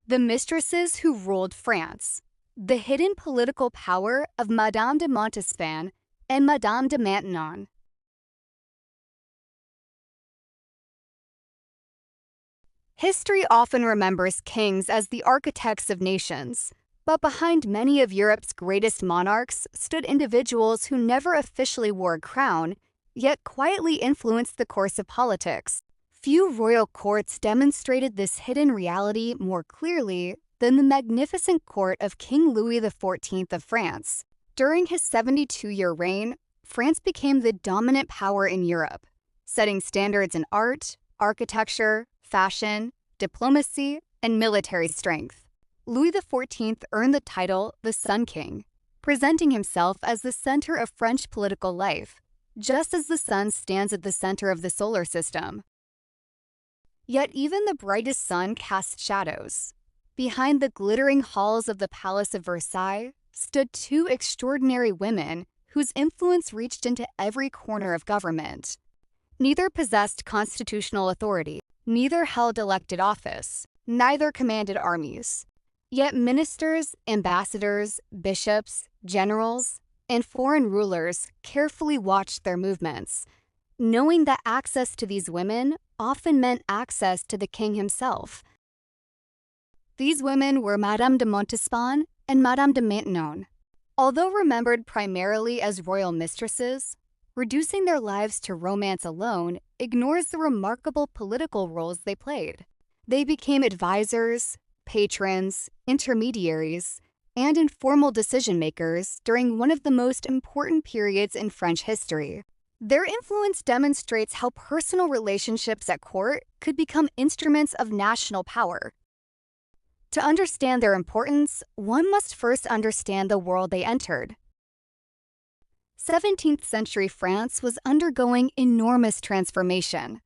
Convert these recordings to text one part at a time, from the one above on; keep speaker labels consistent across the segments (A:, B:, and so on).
A: The Mistresses Who Ruled France. The Hidden Political Power of Madame de Montespan and Madame de Maintenon. History often remembers kings as the architects of nations, but behind many of Europe's greatest monarchs stood individuals who never officially wore a crown, yet quietly influenced the course of politics. Few royal courts demonstrated this hidden reality more clearly than the magnificent court of King Louis XIV of France. During his 72-year reign, France became the dominant power in Europe, setting standards in art, architecture, fashion, diplomacy, and military strength. Louis XIV earned the title the Sun King, presenting himself as the center of French political life, just as the sun stands at the center of the solar system. Yet even the brightest sun cast shadows. Behind the glittering halls of the Palace of Versailles stood two extraordinary women whose influence reached into every corner of government. Neither possessed constitutional authority, neither held elected office, neither commanded armies. Yet ministers, ambassadors, bishops, generals, and foreign rulers carefully watched their movements, knowing that access to these women often meant access to the king himself. These women were Madame de Montespan and Madame de Maintenon. Although remembered primarily as royal mistresses, reducing their lives to romance alone ignores the remarkable political roles they played. They became advisors, patrons, intermediaries, and informal decision-makers during one of the most important periods in French history. Their influence demonstrates how personal relationships at court could become instruments of national power. To understand their importance, one must first understand the world they entered. 17th-century France was undergoing enormous transformation.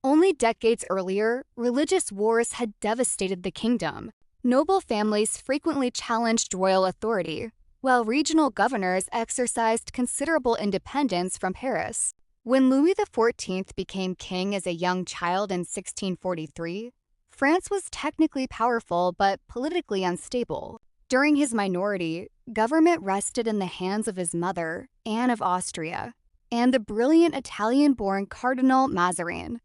A: Only decades earlier, religious wars had devastated the kingdom. Noble families frequently challenged royal authority, while regional governors exercised considerable independence from Paris. When Louis XIV became king as a young child in 1643, France was technically powerful but politically unstable. During his minority, government rested in the hands of his mother, Anne of Austria, and the brilliant Italian-born Cardinal Mazarin.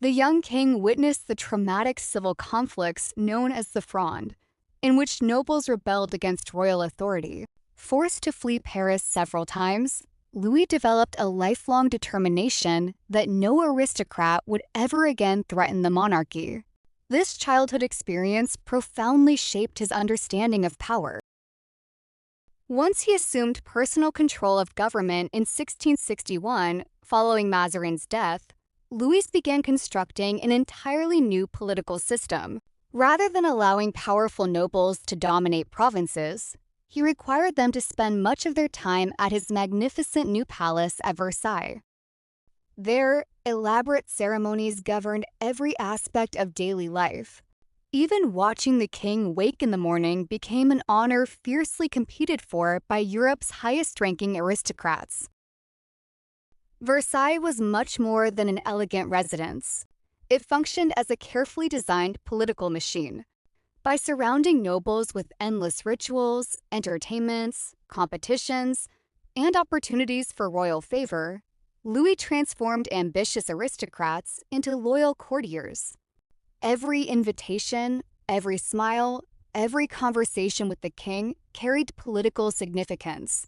A: The young king witnessed the traumatic civil conflicts known as the Fronde, in which nobles rebelled against royal authority. Forced to flee Paris several times, Louis developed a lifelong determination that no aristocrat would ever again threaten the monarchy. This childhood experience profoundly shaped his understanding of power. Once he assumed personal control of government in 1661, following Mazarin's death, Louis began constructing an entirely new political system. Rather than allowing powerful nobles to dominate provinces, he required them to spend much of their time at his magnificent new palace at Versailles. There, elaborate ceremonies governed every aspect of daily life. Even watching the king wake in the morning became an honor fiercely competed for by Europe's highest-ranking aristocrats. Versailles was much more than an elegant residence. It functioned as a carefully designed political machine. By surrounding nobles with endless rituals, entertainments, competitions, and opportunities for royal favor, Louis transformed ambitious aristocrats into loyal courtiers. Every invitation, every smile, every conversation with the king carried political significance.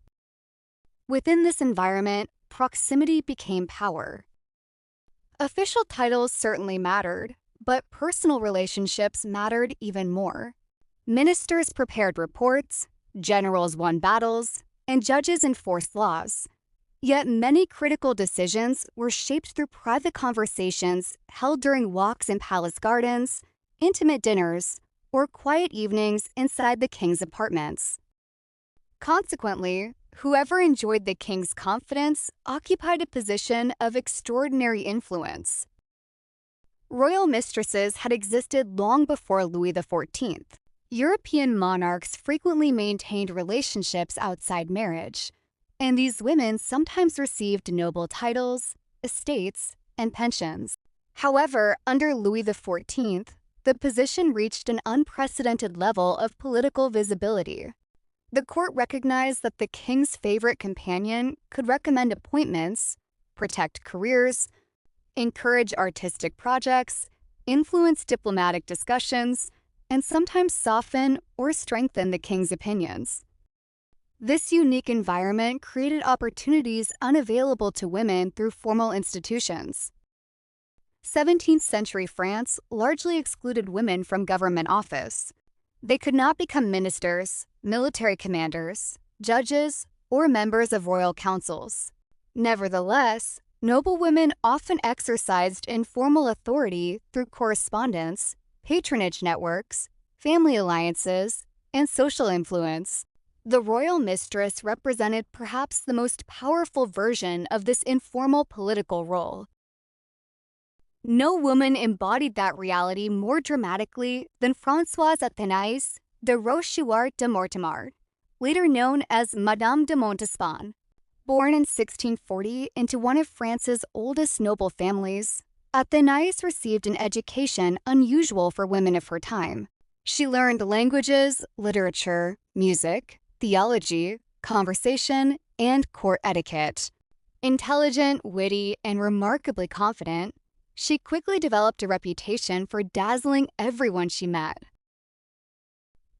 A: Within this environment, proximity became power. Official titles certainly mattered, but personal relationships mattered even more. Ministers prepared reports, generals won battles, and judges enforced laws. Yet many critical decisions were shaped through private conversations held during walks in palace gardens, intimate dinners, or quiet evenings inside the king's apartments. Consequently, whoever enjoyed the king's confidence occupied a position of extraordinary influence. Royal mistresses had existed long before Louis XIV. European monarchs frequently maintained relationships outside marriage, and these women sometimes received noble titles, estates, and pensions. However, under Louis XIV, the position reached an unprecedented level of political visibility. The court recognized that the king's favorite companion could recommend appointments, protect careers, encourage artistic projects, influence diplomatic discussions, and sometimes soften or strengthen the king's opinions. This unique environment created opportunities unavailable to women through formal institutions. 17th-century France largely excluded women from government office. They could not become ministers, military commanders, judges, or members of royal councils. Nevertheless, noble women often exercised informal authority through correspondence, patronage networks, family alliances, and social influence. The royal mistress represented perhaps the most powerful version of this informal political role. No woman embodied that reality more dramatically than Françoise Athénaïs de Rochechouart de Mortemart, later known as Madame de Montespan. Born in 1640 into one of France's oldest noble families, Athénaïs received an education unusual for women of her time. She learned languages, literature, music, theology, conversation, and court etiquette. Intelligent, witty, and remarkably confident, she quickly developed a reputation for dazzling everyone she met.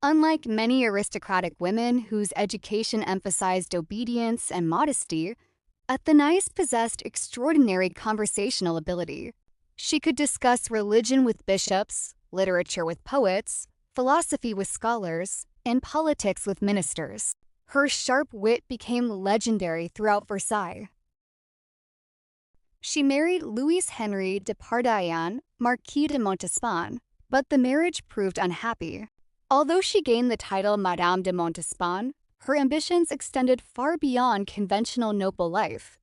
A: Unlike many aristocratic women whose education emphasized obedience and modesty, Athénaïs possessed extraordinary conversational ability. She could discuss religion with bishops, literature with poets, philosophy with scholars, and politics with ministers. Her sharp wit became legendary throughout Versailles. She married Louis-Henri de Pardaillan, Marquis de Montespan, but the marriage proved unhappy. Although she gained the title Madame de Montespan, her ambitions extended far beyond conventional noble life.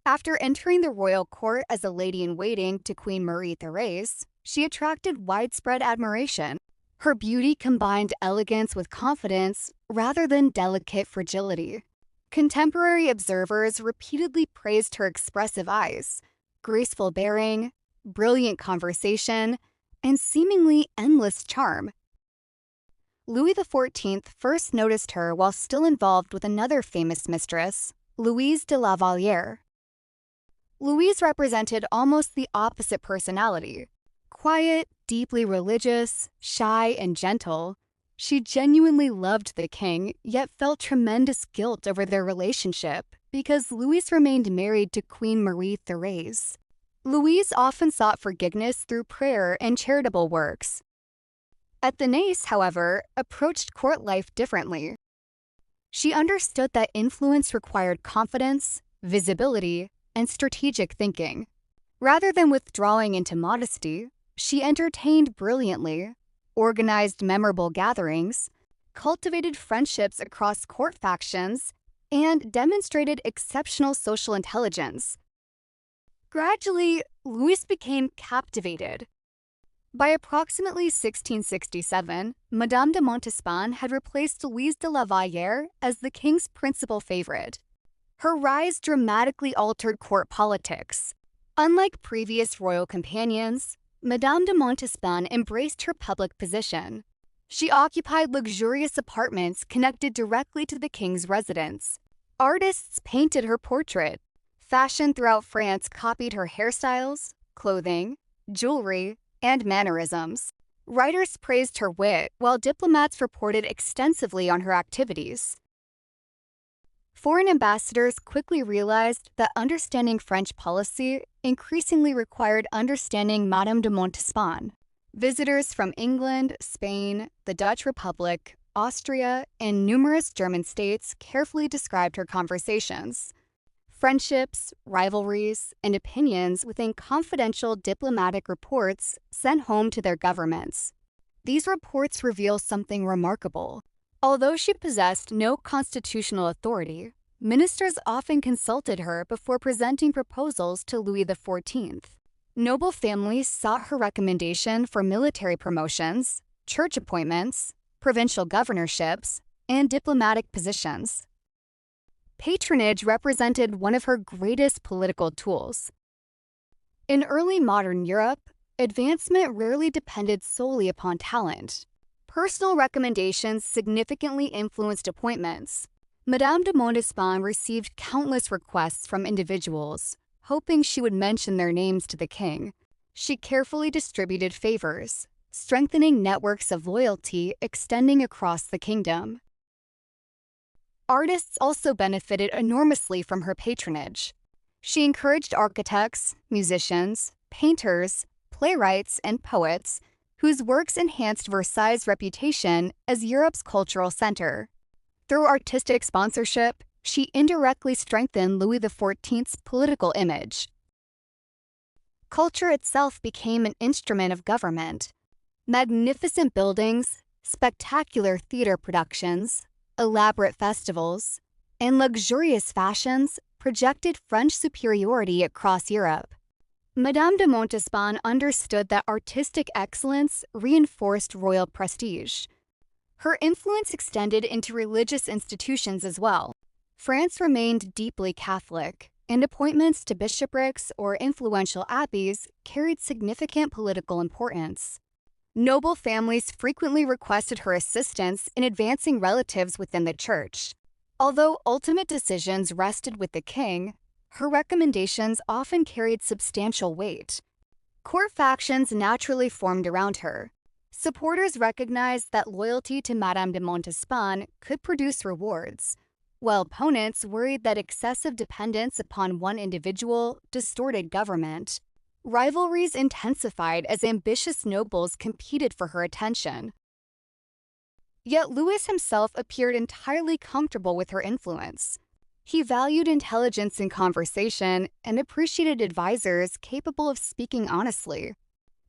A: After entering the royal court as a lady-in-waiting to Queen Marie-Thérèse, she attracted widespread admiration. Her beauty combined elegance with confidence rather than delicate fragility. Contemporary observers repeatedly praised her expressive eyes, graceful bearing, brilliant conversation, and seemingly endless charm. Louis XIV first noticed her while still involved with another famous mistress, Louise de la Vallière. Louise represented almost the opposite personality. Quiet, deeply religious, shy, and gentle, she genuinely loved the king, yet felt tremendous guilt over their relationship because Louise remained married to Queen Marie-Thérèse. Louise often sought forgiveness through prayer and charitable works. Athénaïs, however, approached court life differently. She understood that influence required confidence, visibility, and strategic thinking. Rather than withdrawing into modesty, she entertained brilliantly, organized memorable gatherings, cultivated friendships across court factions, and demonstrated exceptional social intelligence. Gradually, Louise became captivated. By approximately 1667, Madame de Montespan had replaced Louise de la Vallière as the king's principal favorite. Her rise dramatically altered court politics. Unlike previous royal companions, Madame de Montespan embraced her public position. She occupied luxurious apartments connected directly to the king's residence. Artists painted her portrait. Fashion throughout France copied her hairstyles, clothing, jewelry, and mannerisms. Writers praised her wit, while diplomats reported extensively on her activities. Foreign ambassadors quickly realized that understanding French policy increasingly required understanding Madame de Montespan. Visitors from England, Spain, the Dutch Republic, Austria, and numerous German states carefully described her conversations. Friendships, rivalries, and opinions within confidential diplomatic reports sent home to their governments. These reports reveal something remarkable. Although she possessed no constitutional authority, ministers often consulted her before presenting proposals to Louis XIV. Noble families sought her recommendation for military promotions, church appointments, provincial governorships, and diplomatic positions. Patronage represented one of her greatest political tools. In early modern Europe, Advancement rarely depended solely upon talent. Personal recommendations significantly influenced appointments. Madame de Montespan received countless requests from individuals, hoping she would mention their names to the king. She carefully distributed favors, strengthening networks of loyalty extending across the kingdom. Artists also benefited enormously from her patronage. She encouraged architects, musicians, painters, playwrights, and poets whose works enhanced Versailles' reputation as Europe's cultural center. Through artistic sponsorship, she indirectly strengthened Louis XIV's political image. Culture itself became an instrument of government. Magnificent buildings, spectacular theater productions, elaborate festivals, and luxurious fashions projected French superiority across Europe. Madame de Montespan understood that artistic excellence reinforced royal prestige. Her influence extended into religious institutions as well. France remained deeply Catholic, and appointments to bishoprics or influential abbeys carried significant political importance. Noble families frequently requested her assistance in advancing relatives within the church. Although ultimate decisions rested with the king, her recommendations often carried substantial weight. Court factions naturally formed around her. Supporters recognized that loyalty to Madame de Montespan could produce rewards, while opponents worried that excessive dependence upon one individual distorted government. Rivalries intensified as ambitious nobles competed for her attention. Yet Louis himself appeared entirely comfortable with her influence. He valued intelligence in conversation and appreciated advisors capable of speaking honestly.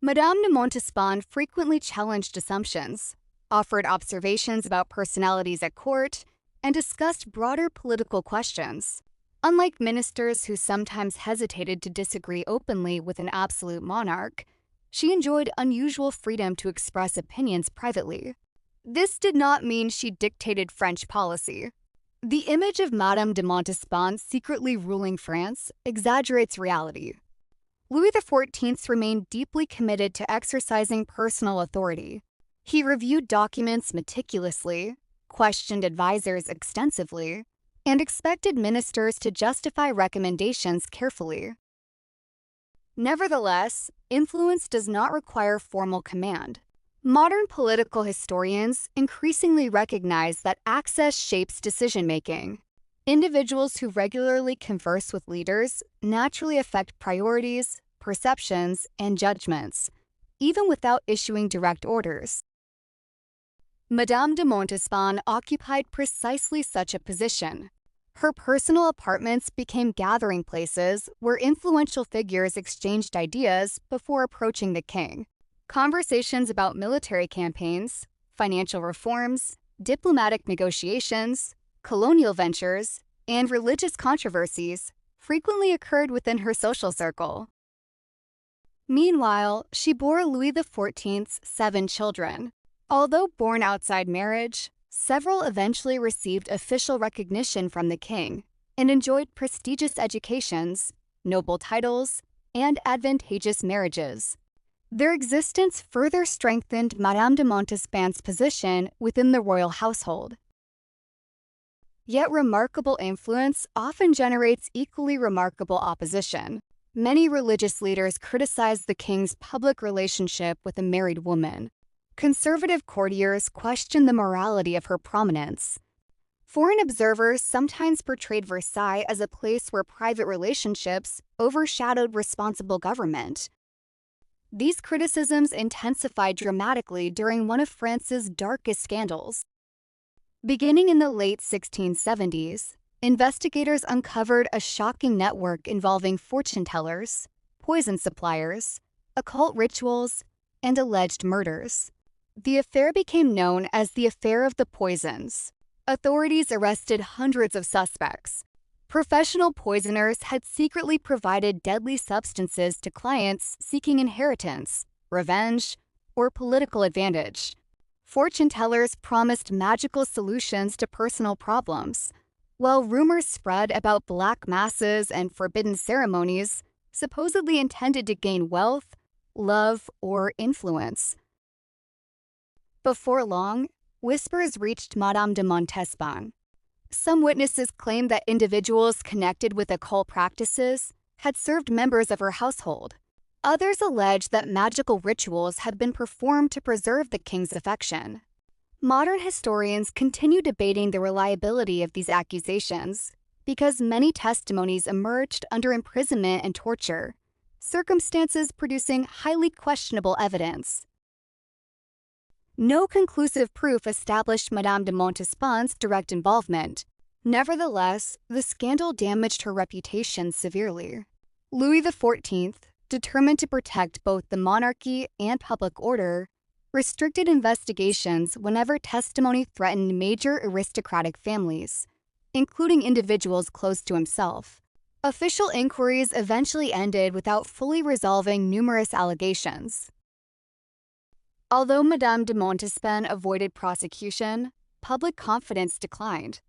A: Madame de Montespan frequently challenged assumptions, offered observations about personalities at court, and discussed broader political questions. Unlike ministers who sometimes hesitated to disagree openly with an absolute monarch, she enjoyed unusual freedom to express opinions privately. This did not mean she dictated French policy. The image of Madame de Montespan secretly ruling France exaggerates reality. Louis XIV remained deeply committed to exercising personal authority. He reviewed documents meticulously, questioned advisors extensively, and expected ministers to justify recommendations carefully. Nevertheless, influence does not require formal command. Modern political historians increasingly recognize that access shapes decision-making. Individuals who regularly converse with leaders naturally affect priorities, perceptions, and judgments, even without issuing direct orders. Madame de Montespan occupied precisely such a position. Her personal apartments became gathering places where influential figures exchanged ideas before approaching the king. Conversations about military campaigns, financial reforms, diplomatic negotiations, colonial ventures, and religious controversies frequently occurred within her social circle. Meanwhile, she bore Louis XIV's 7 children. Although born outside marriage, several eventually received official recognition from the king and enjoyed prestigious educations, noble titles, and advantageous marriages. Their existence further strengthened Madame de Montespan's position within the royal household. Yet remarkable influence often generates equally remarkable opposition. Many religious leaders criticized the king's public relationship with a married woman. Conservative courtiers questioned the morality of her prominence. Foreign observers sometimes portrayed Versailles as a place where private relationships overshadowed responsible government. These criticisms intensified dramatically during one of France's darkest scandals. Beginning in the late 1670s, investigators uncovered a shocking network involving fortune tellers, poison suppliers, occult rituals, and alleged murders. The affair became known as the Affair of the Poisons. Authorities arrested hundreds of suspects. Professional poisoners had secretly provided deadly substances to clients seeking inheritance, revenge, or political advantage. Fortune tellers promised magical solutions to personal problems, while rumors spread about black masses and forbidden ceremonies supposedly intended to gain wealth, love, or influence. Before long, whispers reached Madame de Montespan. Some witnesses claimed that individuals connected with occult practices had served members of her household. Others alleged that magical rituals had been performed to preserve the king's affection. Modern historians continue debating the reliability of these accusations because many testimonies emerged under imprisonment and torture, circumstances producing highly questionable evidence. No conclusive proof established Madame de Montespan's direct involvement. Nevertheless, the scandal damaged her reputation severely. Louis XIV, determined to protect both the monarchy and public order, restricted investigations whenever testimony threatened major aristocratic families, including individuals close to himself. Official inquiries eventually ended without fully resolving numerous allegations. Although Madame de Montespan avoided prosecution, public confidence declined.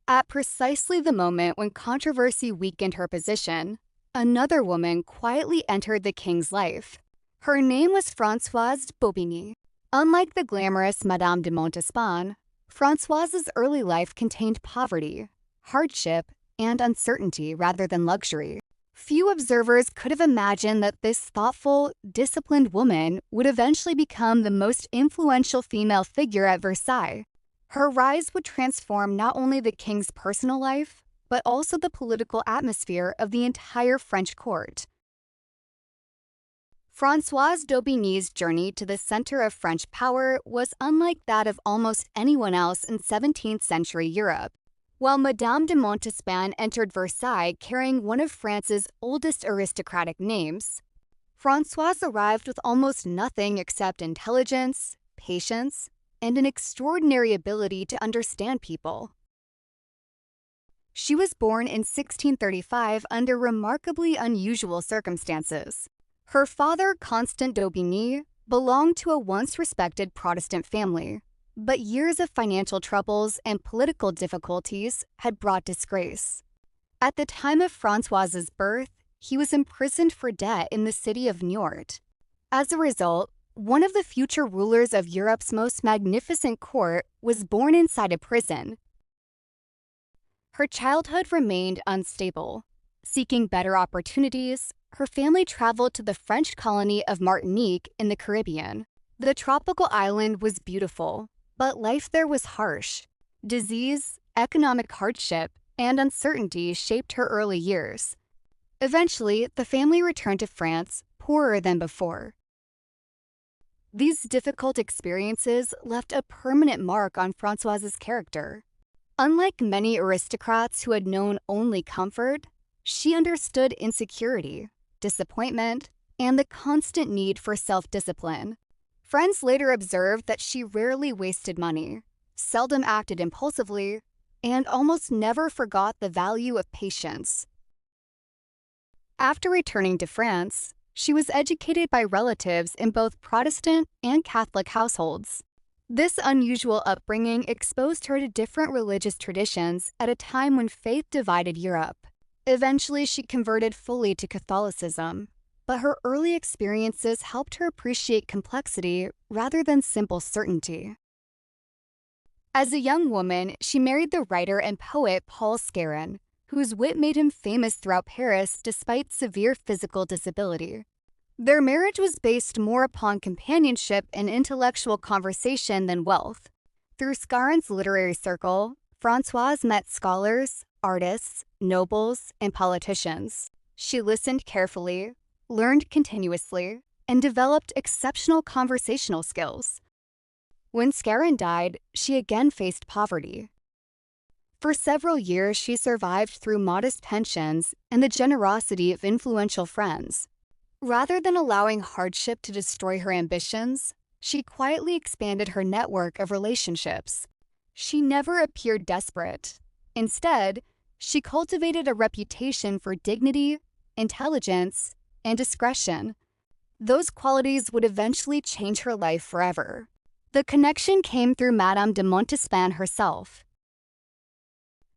A: At precisely the moment when controversy weakened her position, another woman quietly entered the king's life. Her name was Françoise d'Aubigny. Unlike the glamorous Madame de Montespan, Françoise's early life contained poverty, hardship, and uncertainty rather than luxury. Few observers could have imagined that this thoughtful, disciplined woman would eventually become the most influential female figure at Versailles. Her rise would transform not only the king's personal life, but also the political atmosphere of the entire French court. Françoise d'Aubigny's journey to the center of French power was unlike that of almost anyone else in 17th-century Europe. While Madame de Montespan entered Versailles carrying one of France's oldest aristocratic names, Françoise arrived with almost nothing except intelligence, patience, and an extraordinary ability to understand people. She was born in 1635 under remarkably unusual circumstances. Her father, Constant d'Aubigny, belonged to a once respected Protestant family, but years of financial troubles and political difficulties had brought disgrace. At the time of Françoise's birth, he was imprisoned for debt in the city of Niort. As a result, one of the future rulers of Europe's most magnificent court was born inside a prison. Her childhood remained unstable. Seeking better opportunities, her family traveled to the French colony of Martinique in the Caribbean. The tropical island was beautiful, but life there was harsh. Disease, economic hardship, and uncertainty shaped her early years. Eventually, the family returned to France, poorer than before. These difficult experiences left a permanent mark on Françoise's character. Unlike many aristocrats who had known only comfort, she understood insecurity, disappointment, and the constant need for self-discipline. Friends later observed that she rarely wasted money, seldom acted impulsively, and almost never forgot the value of patience. After returning to France, she was educated by relatives in both Protestant and Catholic households. This unusual upbringing exposed her to different religious traditions at a time when faith divided Europe. Eventually, she converted fully to Catholicism, but her early experiences helped her appreciate complexity rather than simple certainty. As a young woman, she married the writer and poet Paul Scarron, whose wit made him famous throughout Paris despite severe physical disability. Their marriage was based more upon companionship and intellectual conversation than wealth. Through Scarron's literary circle, Françoise met scholars, artists, nobles, and politicians. She listened carefully, learned continuously, and developed exceptional conversational skills. When Scarron died, she again faced poverty. For several years, she survived through modest pensions and the generosity of influential friends. Rather than allowing hardship to destroy her ambitions, she quietly expanded her network of relationships. She never appeared desperate. Instead, she cultivated a reputation for dignity, intelligence, and discretion. Those qualities would eventually change her life forever. The connection came through Madame de Montespan herself.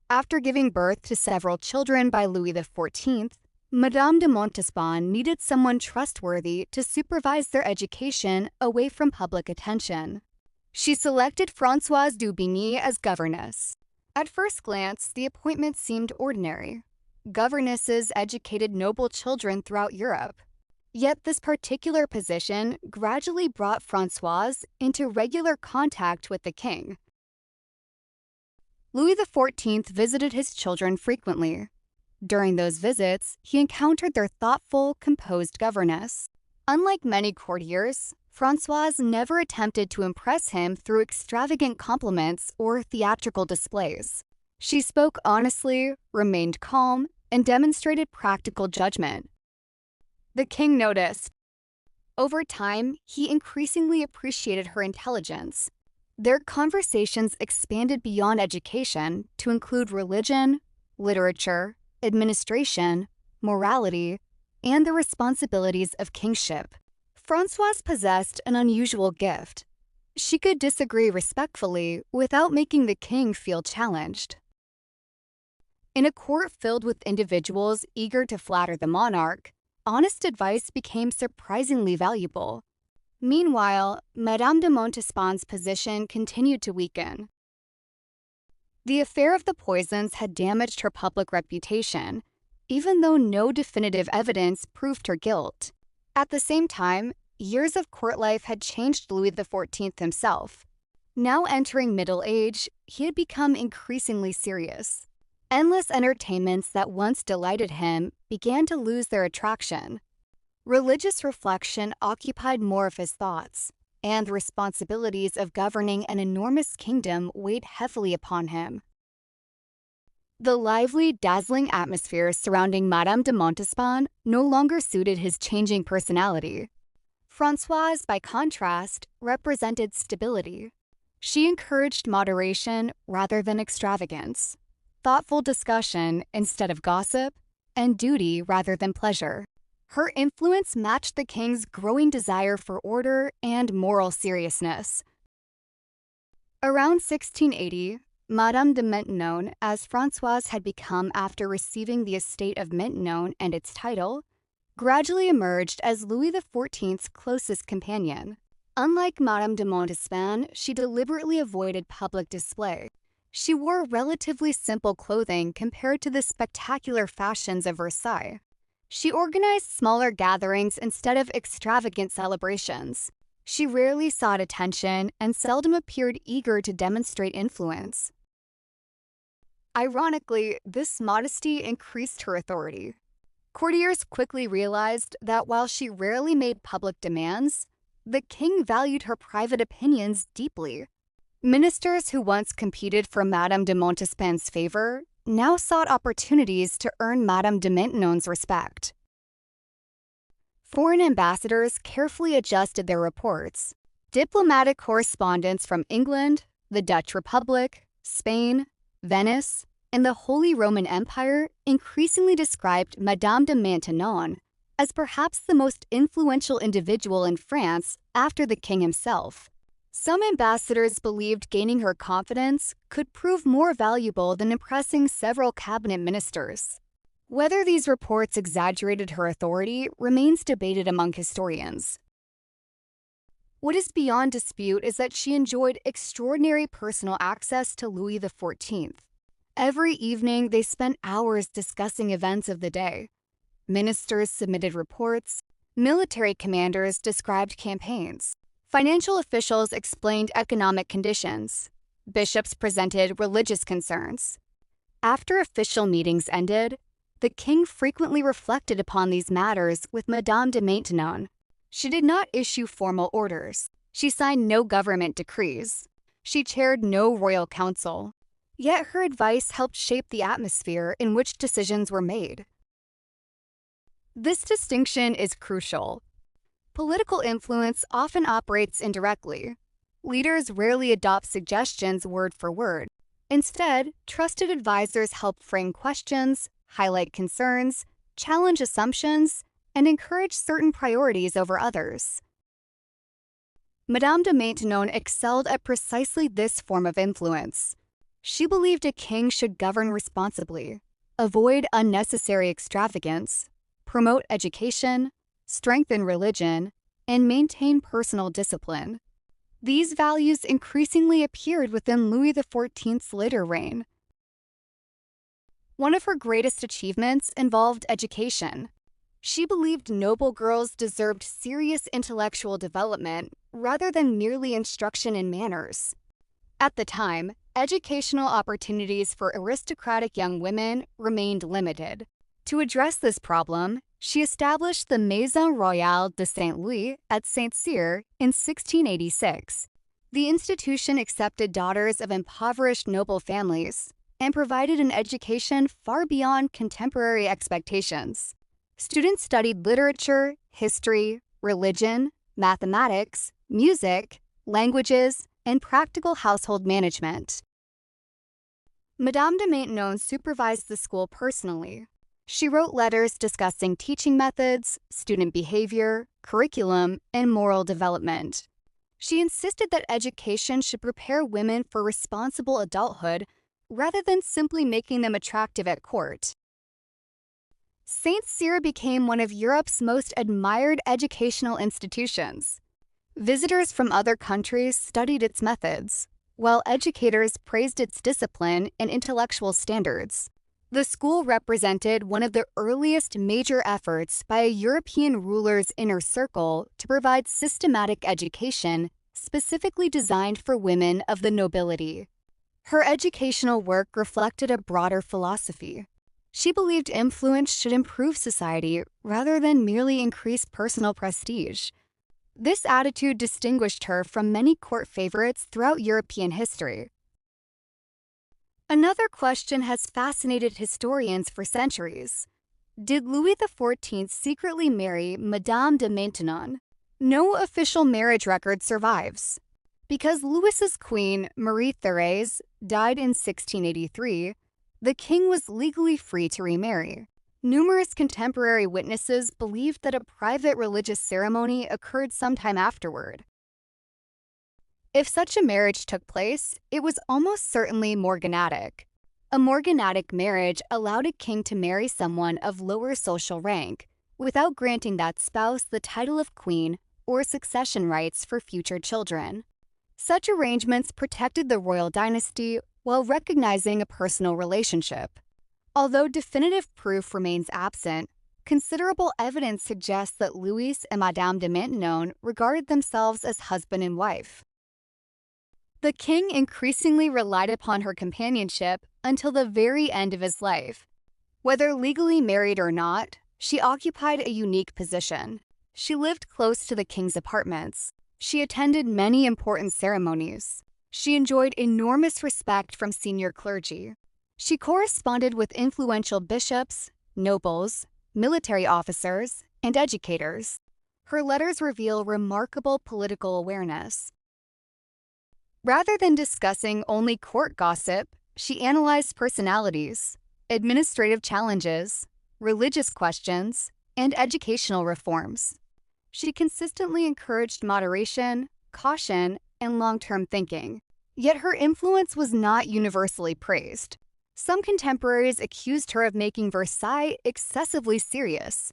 A: After giving birth to several children by Louis XIV, Madame de Montespan needed someone trustworthy to supervise their education away from public attention. She selected Françoise d'Aubigny as governess. At first glance, the appointment seemed ordinary. Governesses educated noble children throughout Europe. Yet this particular position gradually brought Françoise into regular contact with the king. Louis XIV visited his children frequently. During those visits, he encountered their thoughtful, composed governess. Unlike many courtiers, Françoise never attempted to impress him through extravagant compliments or theatrical displays. She spoke honestly, remained calm, and demonstrated practical judgment. The king noticed. Over time, he increasingly appreciated her intelligence. Their conversations expanded beyond education to include religion, literature, administration, morality, and the responsibilities of kingship. Françoise possessed an unusual gift. She could disagree respectfully without making the king feel challenged. In a court filled with individuals eager to flatter the monarch, honest advice became surprisingly valuable. Meanwhile, Madame de Montespan's position continued to weaken. The affair of the poisons had damaged her public reputation, even though no definitive evidence proved her guilt. At the same time, years of court life had changed Louis XIV himself. Now entering middle age, he had become increasingly serious. Endless entertainments that once delighted him began to lose their attraction. Religious reflection occupied more of his thoughts, and the responsibilities of governing an enormous kingdom weighed heavily upon him. The lively, dazzling atmosphere surrounding Madame de Montespan no longer suited his changing personality. Françoise, by contrast, represented stability. She encouraged moderation rather than extravagance, thoughtful discussion instead of gossip, and duty rather than pleasure. Her influence matched the king's growing desire for order and moral seriousness. Around 1680, Madame de Maintenon, as Françoise had become after receiving the estate of Maintenon and its title, gradually emerged as Louis XIV's closest companion. Unlike Madame de Montespan, she deliberately avoided public display. She wore relatively simple clothing compared to the spectacular fashions of Versailles. She organized smaller gatherings instead of extravagant celebrations. She rarely sought attention and seldom appeared eager to demonstrate influence. Ironically, this modesty increased her authority. Courtiers quickly realized that while she rarely made public demands, the king valued her private opinions deeply. Ministers who once competed for Madame de Montespan's favor now sought opportunities to earn Madame de Maintenon's respect. Foreign ambassadors carefully adjusted their reports. Diplomatic correspondence from England, the Dutch Republic, Spain, Venice, and the Holy Roman Empire increasingly described Madame de Maintenon as perhaps the most influential individual in France after the king himself. Some ambassadors believed gaining her confidence could prove more valuable than impressing several cabinet ministers. Whether these reports exaggerated her authority remains debated among historians. What is beyond dispute is that she enjoyed extraordinary personal access to Louis XIV. Every evening, they spent hours discussing events of the day. Ministers submitted reports, military commanders described campaigns. Financial officials explained economic conditions. Bishops presented religious concerns. After official meetings ended, the king frequently reflected upon these matters with Madame de Maintenon. She did not issue formal orders. She signed no government decrees. She chaired no royal council. Yet her advice helped shape the atmosphere in which decisions were made. This distinction is crucial. Political influence often operates indirectly. Leaders rarely adopt suggestions word for word. Instead, trusted advisors help frame questions, highlight concerns, challenge assumptions, and encourage certain priorities over others. Madame de Maintenon excelled at precisely this form of influence. She believed a king should govern responsibly, avoid unnecessary extravagance, promote education, strengthen religion, and maintain personal discipline. These values increasingly appeared within Louis XIV's later reign. One of her greatest achievements involved education. She believed noble girls deserved serious intellectual development rather than merely instruction in manners. At the time, educational opportunities for aristocratic young women remained limited. To address this problem, she established the Maison Royale de Saint-Louis at Saint-Cyr in 1686. The institution accepted daughters of impoverished noble families and provided an education far beyond contemporary expectations. Students studied literature, history, religion, mathematics, music, languages, and practical household management. Madame de Maintenon supervised the school personally. She wrote letters discussing teaching methods, student behavior, curriculum, and moral development. She insisted that education should prepare women for responsible adulthood rather than simply making them attractive at court. Saint-Cyr became one of Europe's most admired educational institutions. Visitors from other countries studied its methods, while educators praised its discipline and intellectual standards. The school represented one of the earliest major efforts by a European ruler's inner circle to provide systematic education specifically designed for women of the nobility. Her educational work reflected a broader philosophy. She believed influence should improve society rather than merely increase personal prestige. This attitude distinguished her from many court favorites throughout European history. Another question has fascinated historians for centuries. Did Louis XIV secretly marry Madame de Maintenon? No official marriage record survives. Because Louis's queen, Marie-Thérèse, died in 1683, the king was legally free to remarry. Numerous contemporary witnesses believed that a private religious ceremony occurred sometime afterward. If such a marriage took place, it was almost certainly morganatic. A morganatic marriage allowed a king to marry someone of lower social rank, without granting that spouse the title of queen or succession rights for future children. Such arrangements protected the royal dynasty while recognizing a personal relationship. Although definitive proof remains absent, considerable evidence suggests that Louis and Madame de Maintenon regarded themselves as husband and wife. The king increasingly relied upon her companionship until the very end of his life. Whether legally married or not, she occupied a unique position. She lived close to the king's apartments. She attended many important ceremonies. She enjoyed enormous respect from senior clergy. She corresponded with influential bishops, nobles, military officers, and educators. Her letters reveal remarkable political awareness. Rather than discussing only court gossip, she analyzed personalities, administrative challenges, religious questions, and educational reforms. She consistently encouraged moderation, caution, and long-term thinking. Yet her influence was not universally praised. Some contemporaries accused her of making Versailles excessively serious.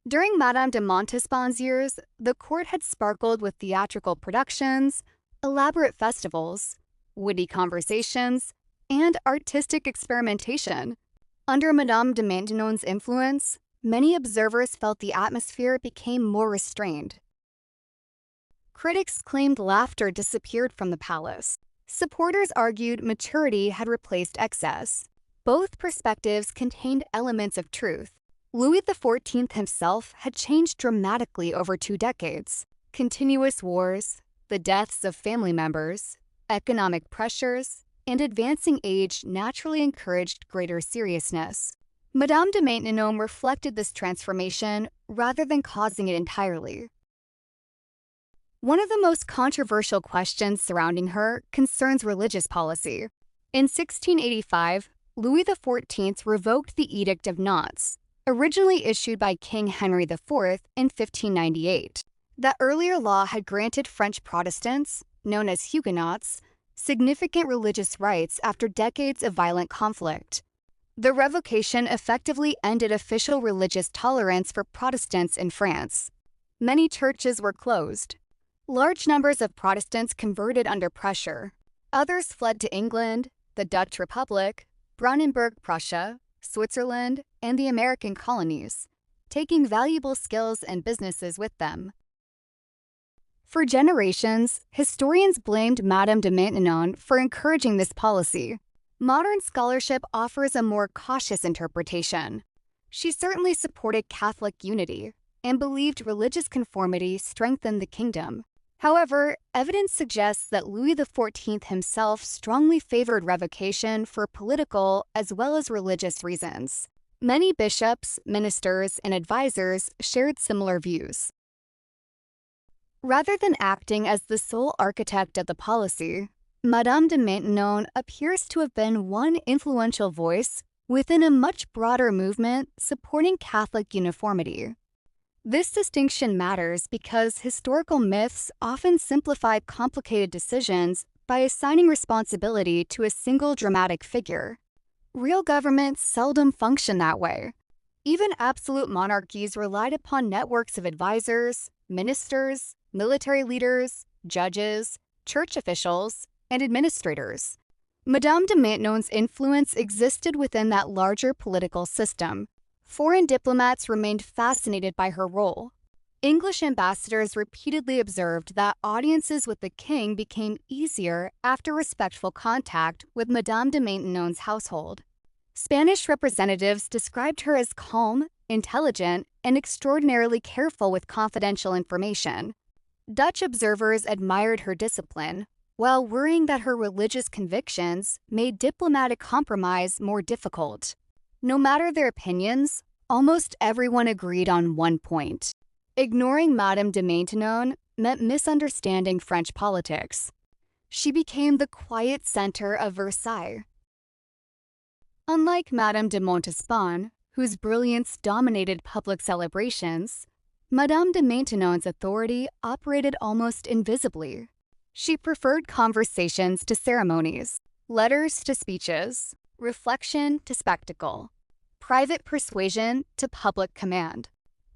A: During Madame de Montespan's years, the court had sparkled with theatrical productions, elaborate festivals, witty conversations, and artistic experimentation. Under Madame de Maintenon's influence, many observers felt the atmosphere became more restrained. Critics claimed laughter disappeared from the palace. Supporters argued maturity had replaced excess. Both perspectives contained elements of truth. Louis XIV himself had changed dramatically over 2 decades. Continuous wars, the deaths of family members, economic pressures, and advancing age naturally encouraged greater seriousness. Madame de Maintenon reflected this transformation rather than causing it entirely. One of the most controversial questions surrounding her concerns religious policy. In 1685, Louis XIV revoked the Edict of Nantes, originally issued by King Henry IV in 1598. That earlier law had granted French Protestants, known as Huguenots, significant religious rights after decades of violent conflict. The revocation effectively ended official religious tolerance for Protestants in France. Many churches were closed. Large numbers of Protestants converted under pressure. Others fled to England, the Dutch Republic, Brandenburg Prussia, Switzerland, and the American colonies, taking valuable skills and businesses with them. For generations, historians blamed Madame de Maintenon for encouraging this policy. Modern scholarship offers a more cautious interpretation. She certainly supported Catholic unity and believed religious conformity strengthened the kingdom. However, evidence suggests that Louis XIV himself strongly favored revocation for political as well as religious reasons. Many bishops, ministers, and advisors shared similar views. Rather than acting as the sole architect of the policy, Madame de Maintenon appears to have been one influential voice within a much broader movement supporting Catholic uniformity. This distinction matters because historical myths often simplify complicated decisions by assigning responsibility to a single dramatic figure. Real governments seldom function that way. Even absolute monarchies relied upon networks of advisors, ministers, military leaders, judges, church officials, and administrators. Madame de Maintenon's influence existed within that larger political system. Foreign diplomats remained fascinated by her role. English ambassadors repeatedly observed that audiences with the king became easier after respectful contact with Madame de Maintenon's household. Spanish representatives described her as calm, intelligent, and extraordinarily careful with confidential information. Dutch observers admired her discipline, while worrying that her religious convictions made diplomatic compromise more difficult. No matter their opinions, almost everyone agreed on one point. Ignoring Madame de Maintenon meant misunderstanding French politics. She became the quiet center of Versailles. Unlike Madame de Montespan, whose brilliance dominated public celebrations, Madame de Maintenon's authority operated almost invisibly. She preferred conversations to ceremonies, letters to speeches, reflection to spectacle, private persuasion to public command.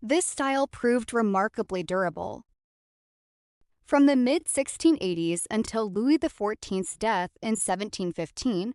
A: This style proved remarkably durable. From the mid-1680s until Louis XIV's death in 1715,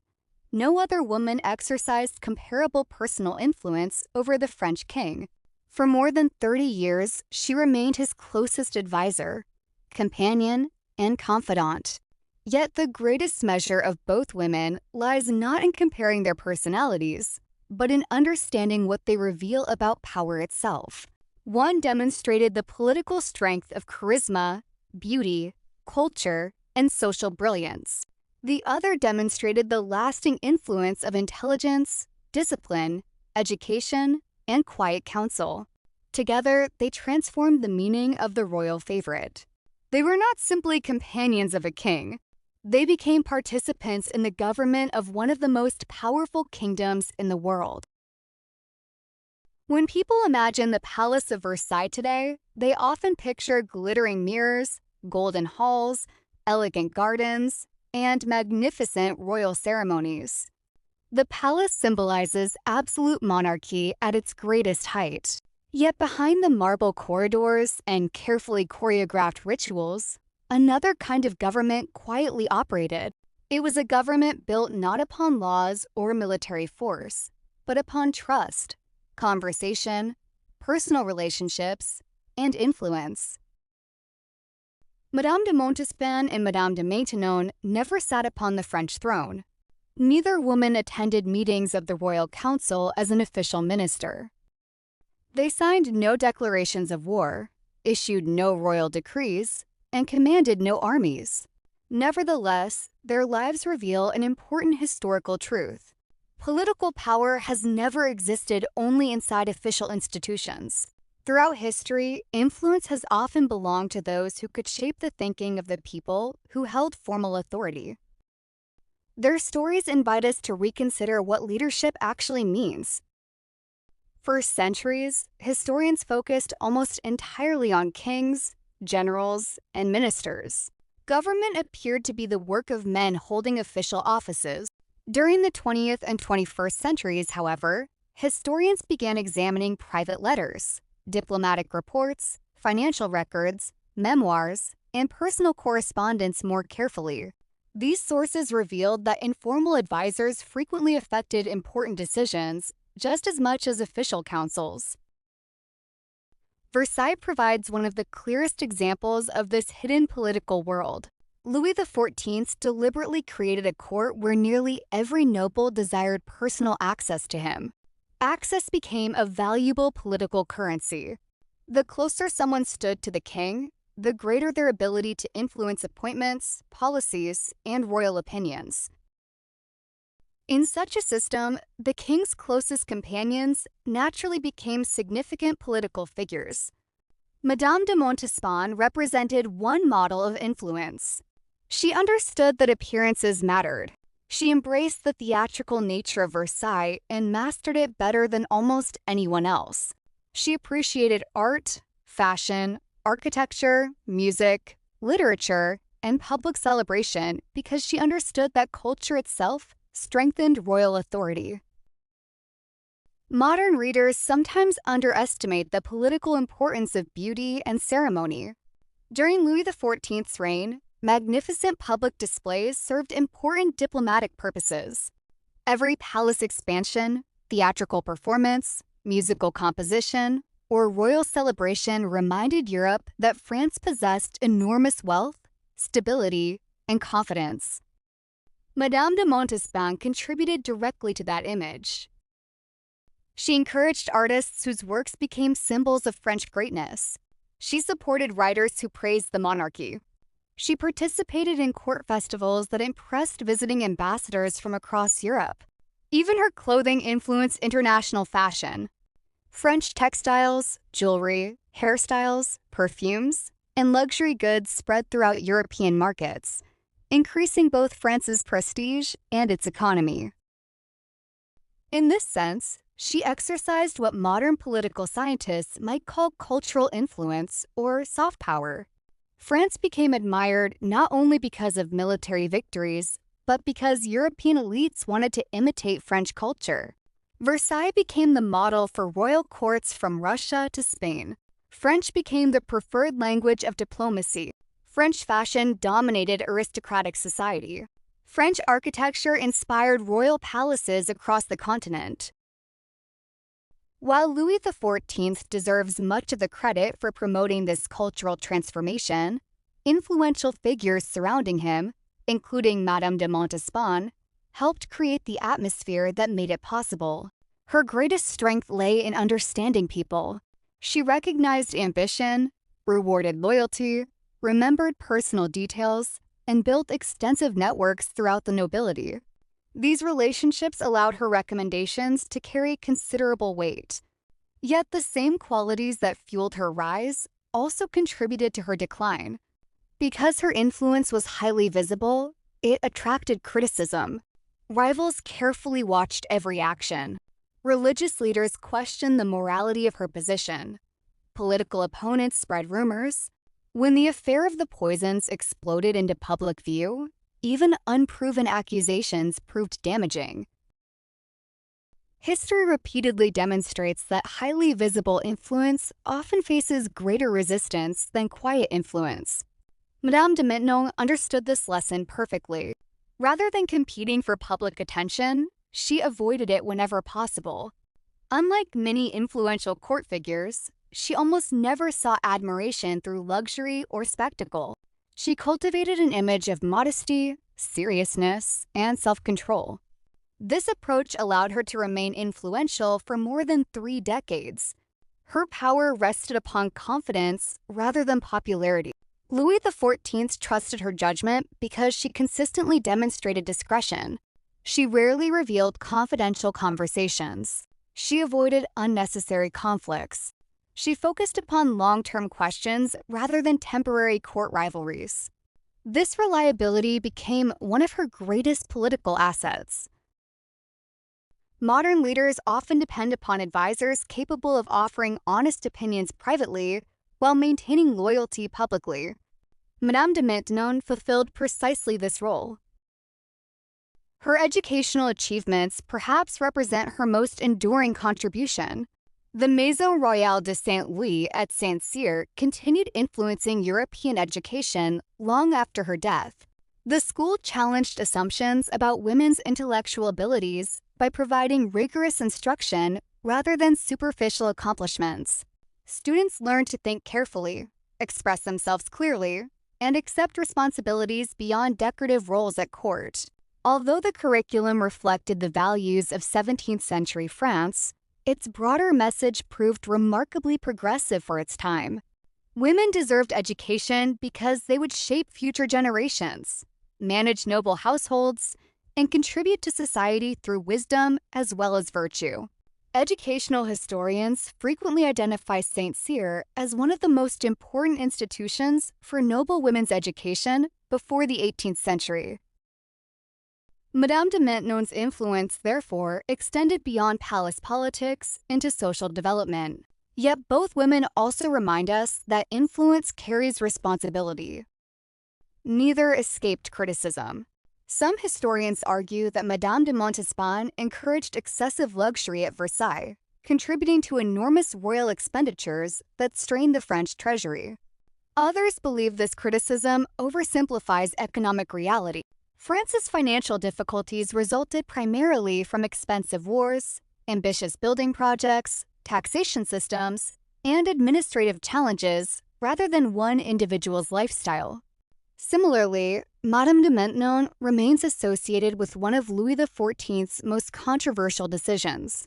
A: no other woman exercised comparable personal influence over the French king. For more than 30 years, she remained his closest advisor, companion, and confidant. Yet the greatest measure of both women lies not in comparing their personalities, but in understanding what they reveal about power itself. One demonstrated the political strength of charisma, beauty, culture, and social brilliance. The other demonstrated the lasting influence of intelligence, discipline, education, and quiet counsel. Together, they transformed the meaning of the royal favorite. They were not simply companions of a king. They became participants in the government of one of the most powerful kingdoms in the world. When people imagine the Palace of Versailles today, they often picture glittering mirrors, golden halls, elegant gardens, and magnificent royal ceremonies. The palace symbolizes absolute monarchy at its greatest height. Yet behind the marble corridors and carefully choreographed rituals, another kind of government quietly operated. It was a government built not upon laws or military force, but upon trust, conversation, personal relationships, and influence. Madame de Montespan and Madame de Maintenon never sat upon the French throne. Neither woman attended meetings of the Royal Council as an official minister. They signed no declarations of war, issued no royal decrees, and commanded no armies. Nevertheless, their lives reveal an important historical truth. Political power has never existed only inside official institutions. Throughout history, influence has often belonged to those who could shape the thinking of the people who held formal authority. Their stories invite us to reconsider what leadership actually means. For centuries, historians focused almost entirely on kings, generals, and ministers. Government appeared to be the work of men holding official offices. During the 20th and 21st centuries, however, historians began examining private letters, diplomatic reports, financial records, memoirs, and personal correspondence more carefully. These sources revealed that informal advisors frequently affected important decisions just as much as official councils. Versailles provides one of the clearest examples of this hidden political world. Louis XIV deliberately created a court where nearly every noble desired personal access to him. Access became a valuable political currency. The closer someone stood to the king, the greater their ability to influence appointments, policies, and royal opinions. In such a system, the king's closest companions naturally became significant political figures. Madame de Montespan represented one model of influence. She understood that appearances mattered. She embraced the theatrical nature of Versailles and mastered it better than almost anyone else. She appreciated art, fashion, architecture, music, literature, and public celebration because she understood that culture itself strengthened royal authority. Modern readers sometimes underestimate the political importance of beauty and ceremony. During Louis XIV's reign, magnificent public displays served important diplomatic purposes. Every palace expansion, theatrical performance, musical composition, or royal celebration reminded Europe that France possessed enormous wealth, stability, and confidence. Madame de Montespan contributed directly to that image. She encouraged artists whose works became symbols of French greatness. She supported writers who praised the monarchy. She participated in court festivals that impressed visiting ambassadors from across Europe. Even her clothing influenced international fashion. French textiles, jewelry, hairstyles, perfumes, and luxury goods spread throughout European markets, increasing both France's prestige and its economy. In this sense, she exercised what modern political scientists might call cultural influence or soft power. France became admired not only because of military victories, but because European elites wanted to imitate French culture. Versailles became the model for royal courts from Russia to Spain. French became the preferred language of diplomacy. French fashion dominated aristocratic society. French architecture inspired royal palaces across the continent. While Louis XIV deserves much of the credit for promoting this cultural transformation, influential figures surrounding him, including Madame de Montespan, helped create the atmosphere that made it possible. Her greatest strength lay in understanding people. She recognized ambition, rewarded loyalty, remembered personal details, and built extensive networks throughout the nobility. These relationships allowed her recommendations to carry considerable weight. Yet the same qualities that fueled her rise also contributed to her decline. Because her influence was highly visible, it attracted criticism. Rivals carefully watched every action. Religious leaders questioned the morality of her position. Political opponents spread rumors. When the affair of the poisons exploded into public view, even unproven accusations proved damaging. History repeatedly demonstrates that highly visible influence often faces greater resistance than quiet influence. Madame de Maintenon understood this lesson perfectly. Rather than competing for public attention, she avoided it whenever possible. Unlike many influential court figures, she almost never sought admiration through luxury or spectacle. She cultivated an image of modesty, seriousness, and self-control. This approach allowed her to remain influential for more than 3 decades. Her power rested upon confidence rather than popularity. Louis XIV trusted her judgment because she consistently demonstrated discretion. She rarely revealed confidential conversations. She avoided unnecessary conflicts. She focused upon long-term questions rather than temporary court rivalries. This reliability became one of her greatest political assets. Modern leaders often depend upon advisors capable of offering honest opinions privately while maintaining loyalty publicly. Madame de Maintenon fulfilled precisely this role. Her educational achievements perhaps represent her most enduring contribution. The Maison Royale de Saint-Louis at Saint-Cyr continued influencing European education long after her death. The school challenged assumptions about women's intellectual abilities by providing rigorous instruction rather than superficial accomplishments. Students learned to think carefully, express themselves clearly, and accept responsibilities beyond decorative roles at court. Although the curriculum reflected the values of 17th-century France, its broader message proved remarkably progressive for its time. Women deserved education because they would shape future generations, manage noble households, and contribute to society through wisdom as well as virtue. Educational historians frequently identify Saint-Cyr as one of the most important institutions for noble women's education before the 18th century. Madame de Maintenon's influence, therefore, extended beyond palace politics into social development. Yet both women also remind us that influence carries responsibility. Neither escaped criticism. Some historians argue that Madame de Montespan encouraged excessive luxury at Versailles, contributing to enormous royal expenditures that strained the French treasury. Others believe this criticism oversimplifies economic reality. France's financial difficulties resulted primarily from expensive wars, ambitious building projects, taxation systems, and administrative challenges rather than one individual's lifestyle. Similarly, Madame de Maintenon remains associated with one of Louis XIV's most controversial decisions,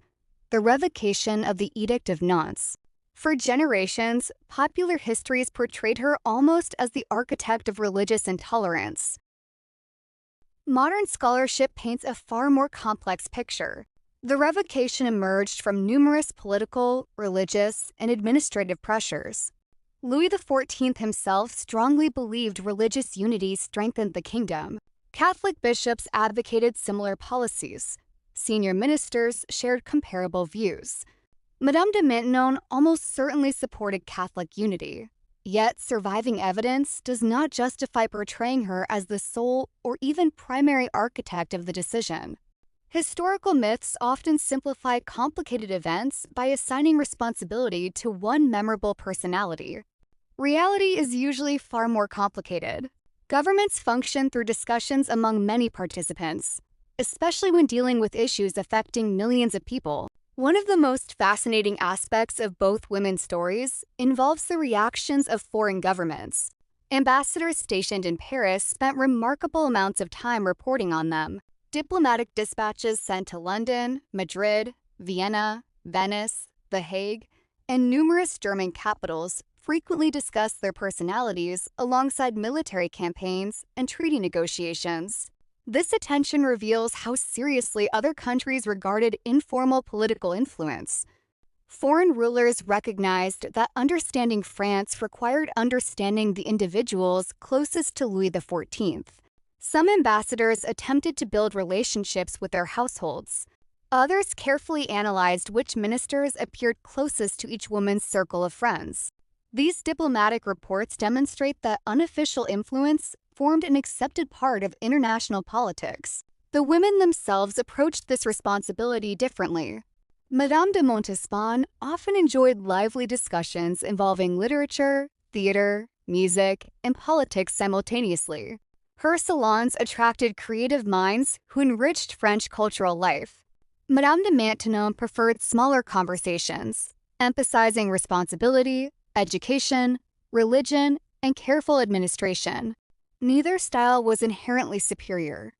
A: the revocation of the Edict of Nantes. For generations, popular histories portrayed her almost as the architect of religious intolerance. Modern scholarship paints a far more complex picture. The revocation emerged from numerous political, religious, and administrative pressures. Louis XIV himself strongly believed religious unity strengthened the kingdom. Catholic bishops advocated similar policies. Senior ministers shared comparable views. Madame de Maintenon almost certainly supported Catholic unity. Yet, surviving evidence does not justify portraying her as the sole or even primary architect of the decision. Historical myths often simplify complicated events by assigning responsibility to one memorable personality. Reality is usually far more complicated. Governments function through discussions among many participants, especially when dealing with issues affecting millions of people. One of the most fascinating aspects of both women's stories involves the reactions of foreign governments. Ambassadors stationed in Paris spent remarkable amounts of time reporting on them. Diplomatic dispatches sent to London, Madrid, Vienna, Venice, The Hague, and numerous German capitals frequently discussed their personalities alongside military campaigns and treaty negotiations. This attention reveals how seriously other countries regarded informal political influence. Foreign rulers recognized that understanding France required understanding the individuals closest to Louis XIV. Some ambassadors attempted to build relationships with their households. Others carefully analyzed which ministers appeared closest to each woman's circle of friends. These diplomatic reports demonstrate that unofficial influence formed an accepted part of international politics. The women themselves approached this responsibility differently. Madame de Montespan often enjoyed lively discussions involving literature, theater, music, and politics simultaneously. Her salons attracted creative minds who enriched French cultural life. Madame de Maintenon preferred smaller conversations, emphasizing responsibility, education, religion, and careful administration. Neither style was inherently superior.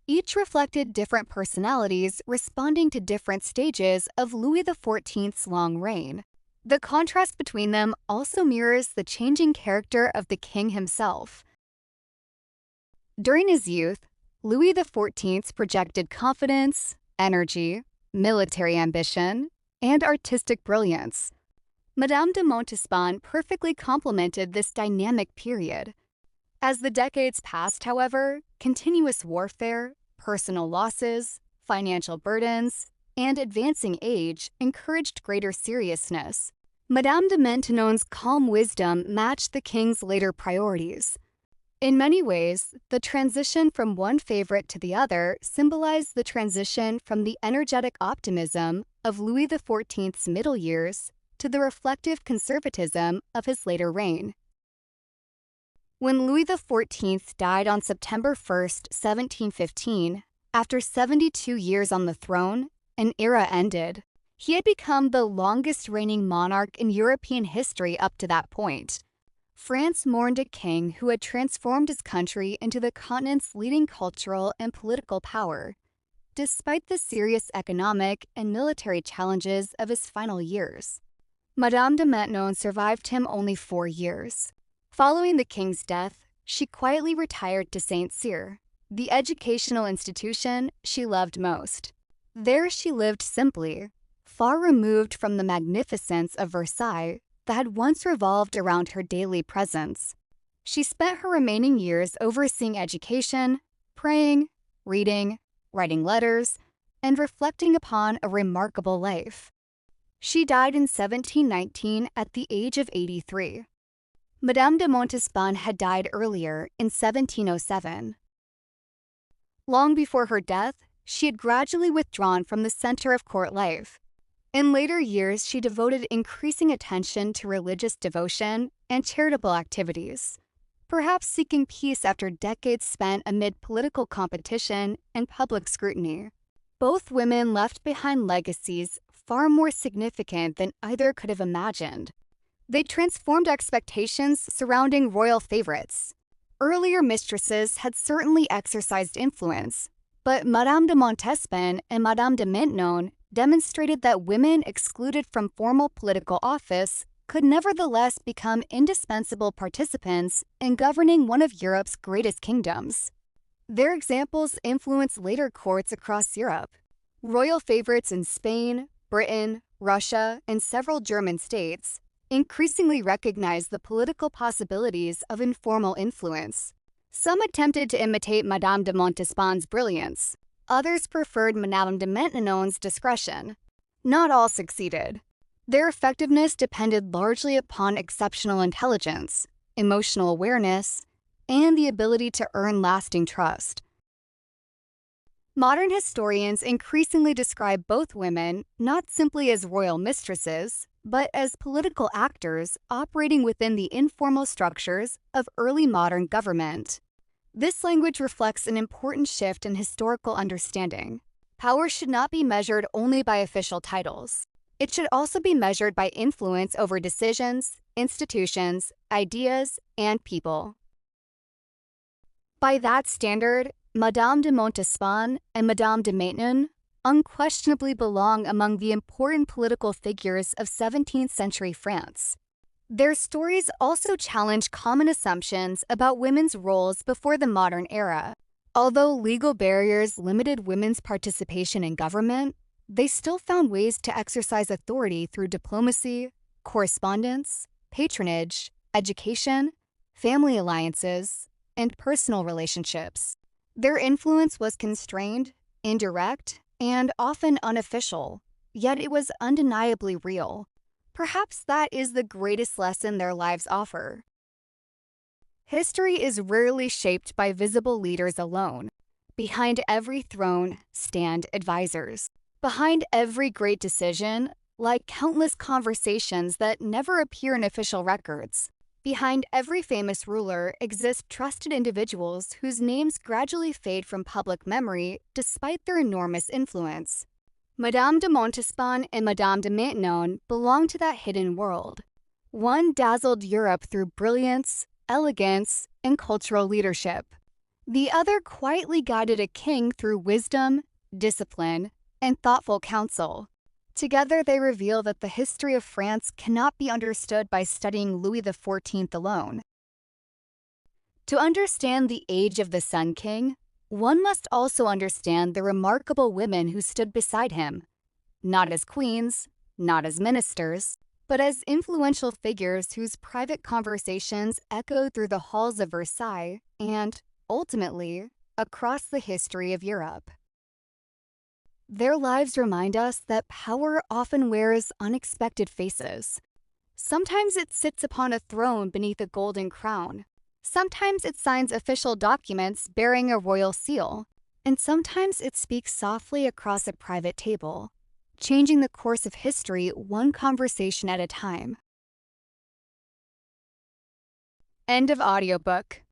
A: Each reflected different personalities responding to different stages of Louis XIV's long reign. The contrast between them also mirrors the changing character of the king himself. During his youth, Louis XIV projected confidence, energy, military ambition, and artistic brilliance. Madame de Montespan perfectly complemented this dynamic period. As the decades passed, however, continuous warfare, personal losses, financial burdens, and advancing age encouraged greater seriousness. Madame de Maintenon's calm wisdom matched the king's later priorities. In many ways, the transition from one favorite to the other symbolized the transition from the energetic optimism of Louis XIV's middle years to the reflective conservatism of his later reign. When Louis XIV died on September 1, 1715, after 72 years on the throne, an era ended. He had become the longest reigning monarch in European history up to that point. France mourned a king who had transformed his country into the continent's leading cultural and political power, despite the serious economic and military challenges of his final years. Madame de Maintenon survived him only 4 years. Following the king's death, she quietly retired to Saint-Cyr, the educational institution she loved most. There she lived simply, far removed from the magnificence of Versailles that had once revolved around her daily presence. She spent her remaining years overseeing education, praying, reading, writing letters, and reflecting upon a remarkable life. She died in 1719 at the age of 83. Madame de Montespan had died earlier in 1707. Long before her death, she had gradually withdrawn from the center of court life. In later years, she devoted increasing attention to religious devotion and charitable activities, perhaps seeking peace after decades spent amid political competition and public scrutiny. Both women left behind legacies far more significant than either could have imagined. They transformed expectations surrounding royal favorites. Earlier mistresses had certainly exercised influence, but Madame de Montespan and Madame de Maintenon demonstrated that women excluded from formal political office could nevertheless become indispensable participants in governing one of Europe's greatest kingdoms. Their examples influenced later courts across Europe. Royal favorites in Spain, Britain, Russia, and several German states increasingly recognized the political possibilities of informal influence. Some attempted to imitate Madame de Montespan's brilliance. Others preferred Madame de Maintenon's discretion. Not all succeeded. Their effectiveness depended largely upon exceptional intelligence, emotional awareness, and the ability to earn lasting trust. Modern historians increasingly describe both women not simply as royal mistresses, but as political actors operating within the informal structures of early modern government. This language reflects an important shift in historical understanding. Power should not be measured only by official titles. It should also be measured by influence over decisions, institutions, ideas, and people. By that standard, Madame de Montespan and Madame de Maintenon unquestionably belong among the important political figures of 17th-century France. Their stories also challenge common assumptions about women's roles before the modern era. Although legal barriers limited women's participation in government, they still found ways to exercise authority through diplomacy, correspondence, patronage, education, family alliances, and personal relationships. Their influence was constrained, indirect, and often unofficial, yet it was undeniably real. Perhaps that is the greatest lesson their lives offer. History is rarely shaped by visible leaders alone. Behind every throne stand advisors. Behind every great decision lie countless conversations that never appear in official records. Behind every famous ruler exist trusted individuals whose names gradually fade from public memory despite their enormous influence. Madame de Montespan and Madame de Maintenon belong to that hidden world. One dazzled Europe through brilliance, elegance, and cultural leadership. The other quietly guided a king through wisdom, discipline, and thoughtful counsel. Together, they reveal that the history of France cannot be understood by studying Louis XIV alone. To understand the age of the Sun King, one must also understand the remarkable women who stood beside him, not as queens, not as ministers, but as influential figures whose private conversations echoed through the halls of Versailles and, ultimately, across the history of Europe. Their lives remind us that power often wears unexpected faces. Sometimes it sits upon a throne beneath a golden crown. Sometimes it signs official documents bearing a royal seal, and sometimes it speaks softly across a private table, changing the course of history one conversation at a time. End of audiobook.